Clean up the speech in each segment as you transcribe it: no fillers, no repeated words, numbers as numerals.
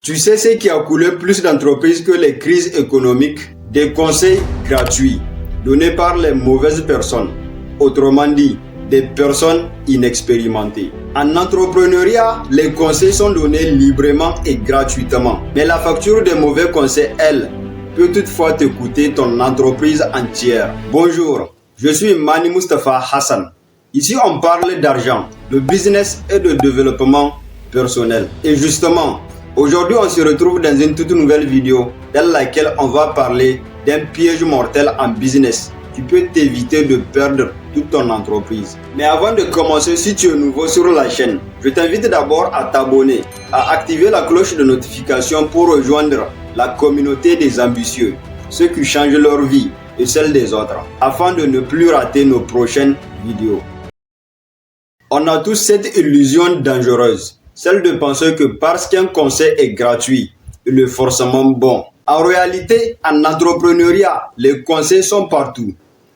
Tu sais ce qui a coulé plus d'entreprises que les crises économiques? Des conseils gratuits donnés par les mauvaises personnes. Autrement dit, des personnes inexpérimentées. En entrepreneuriat, les conseils sont donnés librement et gratuitement. Mais la facture des mauvais conseils, elle, peut toutefois te coûter ton entreprise entière. Bonjour, je suis Mani Mustafa Hassan. Ici, on parle d'argent, de business et de développement personnel. Et justement, aujourd'hui, on se retrouve dans une toute nouvelle vidéo dans laquelle on va parler d'un piège mortel en business qui peut t'éviter de perdre toute ton entreprise. Mais avant de commencer, si tu es nouveau sur la chaîne, je t'invite d'abord à t'abonner, à activer la cloche de notification pour rejoindre la communauté des ambitieux, ceux qui changent leur vie et celle des autres, afin de ne plus rater nos prochaines vidéos. On a tous cette illusion dangereuse, celle de penser que parce qu'un conseil est gratuit, il est forcément bon. En réalité, en entrepreneuriat, les conseils sont partout.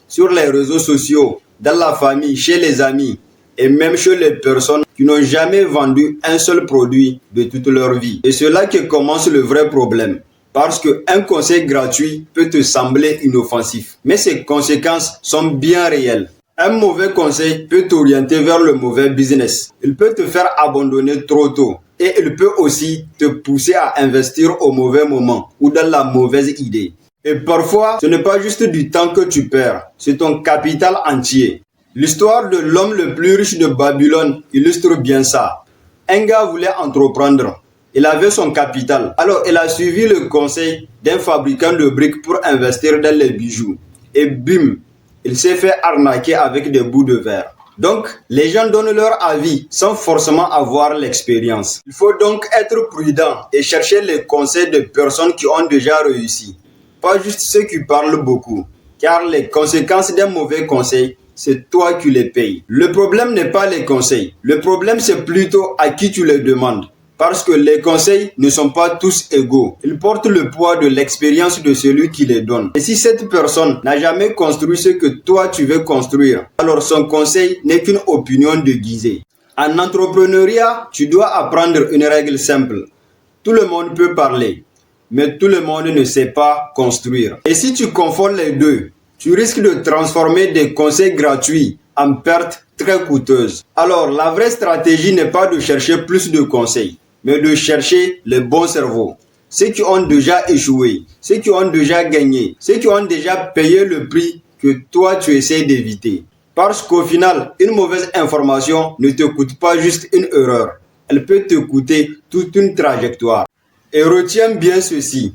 Sur les réseaux sociaux, dans la famille, chez les amis et même chez les personnes qui n'ont jamais vendu un seul produit de toute leur vie. Et c'est là que commence le vrai problème. Parce qu'un conseil gratuit peut te sembler inoffensif, mais ses conséquences sont bien réelles. Un mauvais conseil peut t'orienter vers le mauvais business. Il peut te faire abandonner trop tôt. Et il peut aussi te pousser à investir au mauvais moment ou dans la mauvaise idée. Et parfois, ce n'est pas juste du temps que tu perds, c'est ton capital entier. L'histoire de l'homme le plus riche de Babylone illustre bien ça. Un gars voulait entreprendre. Il avait son capital. Alors, il a suivi le conseil d'un fabricant de briques pour investir dans les bijoux. Et bim, il s'est fait arnaquer avec des bouts de verre. Donc, les gens donnent leur avis sans forcément avoir l'expérience. Il faut donc être prudent et chercher les conseils de personnes qui ont déjà réussi. Pas juste ceux qui parlent beaucoup. Car les conséquences d'un mauvais conseil, c'est toi qui les payes. Le problème n'est pas les conseils. Le problème, c'est plutôt à qui tu les demandes. Parce que les conseils ne sont pas tous égaux. Ils portent le poids de l'expérience de celui qui les donne. Et si cette personne n'a jamais construit ce que toi tu veux construire, alors son conseil n'est qu'une opinion déguisée. En entrepreneuriat, tu dois apprendre une règle simple. Tout le monde peut parler, mais tout le monde ne sait pas construire. Et si tu confonds les deux, tu risques de transformer des conseils gratuits en pertes très coûteuses. Alors, la vraie stratégie n'est pas de chercher plus de conseils, mais de chercher les bons cerveaux. Ceux qui ont déjà échoué, ceux qui ont déjà gagné, ceux qui ont déjà payé le prix que toi tu essaies d'éviter. Parce qu'au final, une mauvaise information ne te coûte pas juste une erreur. Elle peut te coûter toute une trajectoire. Et retiens bien ceci.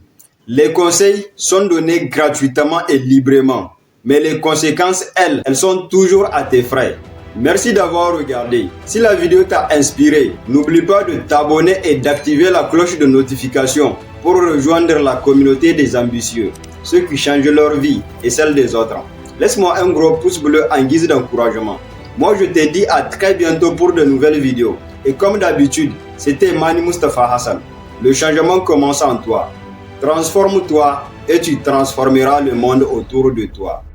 Les conseils sont donnés gratuitement et librement. Mais les conséquences, elles sont toujours à tes frais. Merci d'avoir regardé. Si la vidéo t'a inspiré, n'oublie pas de t'abonner et d'activer la cloche de notification pour rejoindre la communauté des ambitieux, ceux qui changent leur vie et celle des autres. Laisse-moi un gros pouce bleu en guise d'encouragement. Moi, je te dis à très bientôt pour de nouvelles vidéos. Et comme d'habitude, c'était Mani Mustafa Hassan. Le changement commence en toi. Transforme-toi et tu transformeras le monde autour de toi.